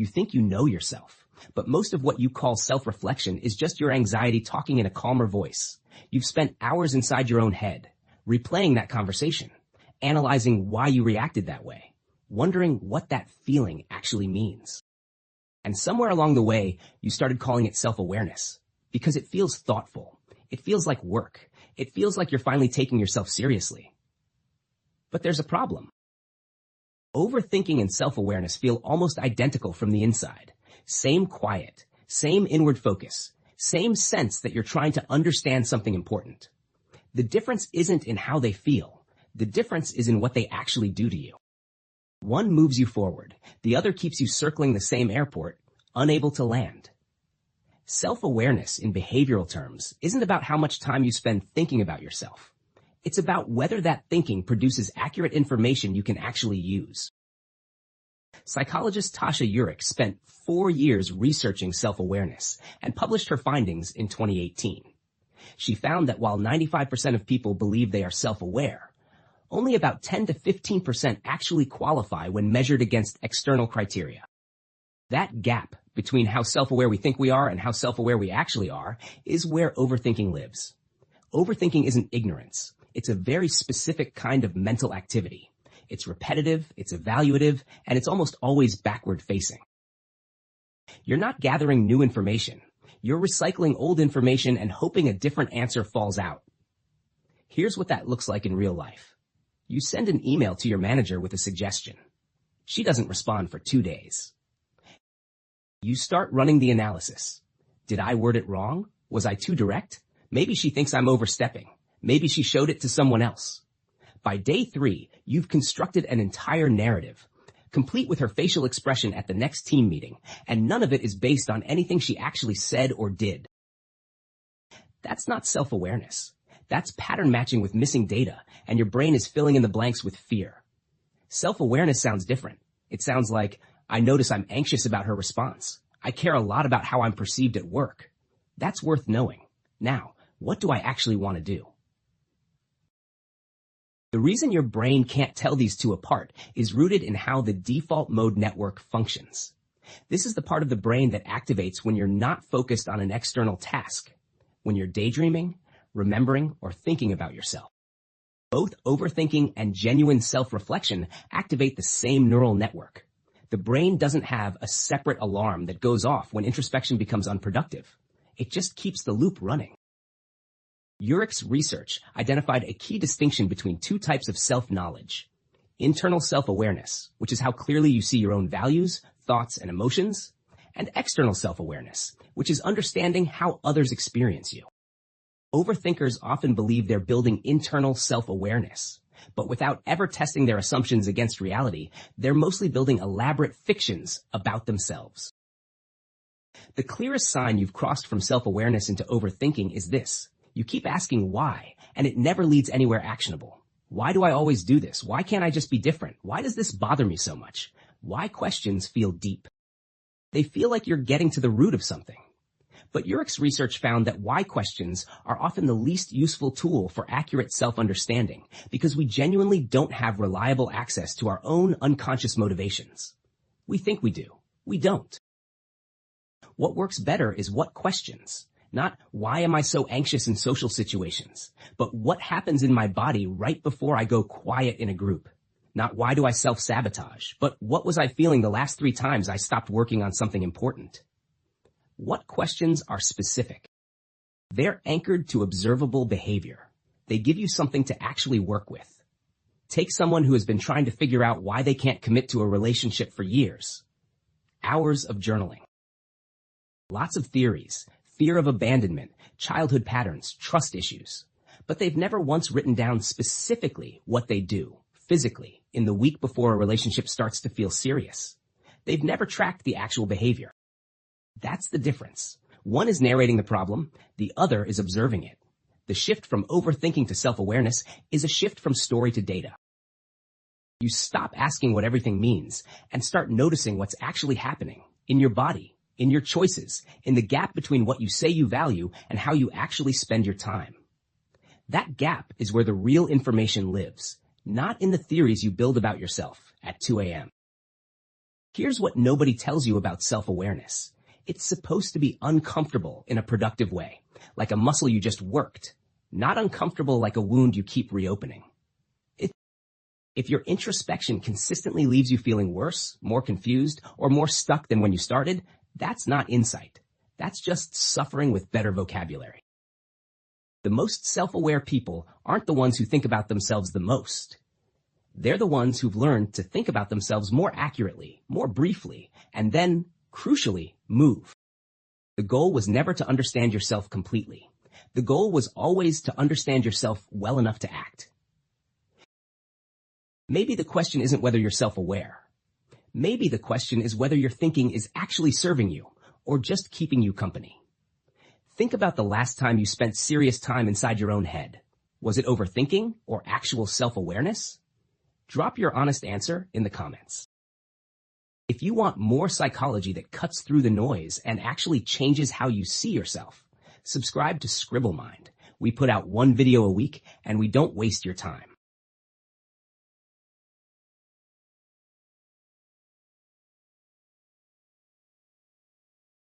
You think you know yourself, but most of what you call self-reflection is just your anxiety talking in a calmer voice. You've spent hours inside your own head, replaying that conversation, analyzing why you reacted that way, wondering what that feeling actually means. And somewhere along the way, you started calling it self-awareness because it feels thoughtful. It feels like work. It feels like you're finally taking yourself seriously. But there's a problem. Overthinking and self-awareness feel almost identical from the inside. Same quiet, same inward focus, same sense that you're trying to understand something important. The difference isn't in how they feel. The difference is in what they actually do to you. One moves you forward. The other keeps you circling the same airport, unable to land. Self-awareness in behavioral terms isn't about how much time you spend thinking about yourself. It's about whether that thinking produces accurate information you can actually use. Psychologist Tasha Eurich spent 4 years researching self-awareness and published her findings in 2018. She found that while 95% of people believe they are self-aware, only about 10 to 15% actually qualify when measured against external criteria. That gap between how self-aware we think we are and how self-aware we actually are is where overthinking lives. Overthinking isn't ignorance. It's a very specific kind of mental activity. It's repetitive, it's evaluative, and it's almost always backward-facing. You're not gathering new information. You're recycling old information and hoping a different answer falls out. Here's what that looks like in real life. You send an email to your manager with a suggestion. She doesn't respond for 2 days. You start running the analysis. Did I word it wrong? Was I too direct? Maybe she thinks I'm overstepping. Maybe she showed it to someone else. By day 3, you've constructed an entire narrative, complete with her facial expression at the next team meeting, and none of it is based on anything she actually said or did. That's not self-awareness. That's pattern matching with missing data, and your brain is filling in the blanks with fear. Self-awareness sounds different. It sounds like, I notice I'm anxious about her response. I care a lot about how I'm perceived at work. That's worth knowing. Now, what do I actually want to do? The reason your brain can't tell these two apart is rooted in how the default mode network functions. This is the part of the brain that activates when you're not focused on an external task, when you're daydreaming, remembering, or thinking about yourself. Both overthinking and genuine self-reflection activate the same neural network. The brain doesn't have a separate alarm that goes off when introspection becomes unproductive. It just keeps the loop running. Eurich's research identified a key distinction between 2 types of self-knowledge. Internal self-awareness, which is how clearly you see your own values, thoughts, and emotions, and external self-awareness, which is understanding how others experience you. Overthinkers often believe they're building internal self-awareness, but without ever testing their assumptions against reality, they're mostly building elaborate fictions about themselves. The clearest sign you've crossed from self-awareness into overthinking is this. You keep asking why, and it never leads anywhere actionable. Why do I always do this? Why can't I just be different? Why does this bother me so much? Why questions feel deep? They feel like you're getting to the root of something. But Eurich's research found that why questions are often the least useful tool for accurate self-understanding because we genuinely don't have reliable access to our own unconscious motivations. We think we do. We don't. What works better is what questions. Not why am I so anxious in social situations, but what happens in my body right before I go quiet in a group. Not why do I self-sabotage, but what was I feeling the last 3 times I stopped working on something important? What questions are specific? They're anchored to observable behavior. They give you something to actually work with. Take someone who has been trying to figure out why they can't commit to a relationship for years. Hours of journaling. Lots of theories. Fear of abandonment, childhood patterns, trust issues. But they've never once written down specifically what they do, physically, in the week before a relationship starts to feel serious. They've never tracked the actual behavior. That's the difference. One is narrating the problem, the other is observing it. The shift from overthinking to self-awareness is a shift from story to data. You stop asking what everything means and start noticing what's actually happening in your body, in your choices, in the gap between what you say you value and how you actually spend your time. That gap is where the real information lives, not in the theories you build about yourself at 2 a.m. Here's what nobody tells you about self-awareness. It's supposed to be uncomfortable in a productive way, like a muscle you just worked, not uncomfortable like a wound you keep reopening. If your introspection consistently leaves you feeling worse, more confused, or more stuck than when you started, that's not insight. That's just suffering with better vocabulary. The most self-aware people aren't the ones who think about themselves the most. They're the ones who've learned to think about themselves more accurately, more briefly, and then, crucially, move. The goal was never to understand yourself completely. The goal was always to understand yourself well enough to act. Maybe the question isn't whether you're self-aware. Maybe the question is whether your thinking is actually serving you or just keeping you company. Think about the last time you spent serious time inside your own head. Was it overthinking or actual self-awareness? Drop your honest answer in the comments. If you want more psychology that cuts through the noise and actually changes how you see yourself, subscribe to Scribble. We put out one video a week and we don't waste your time.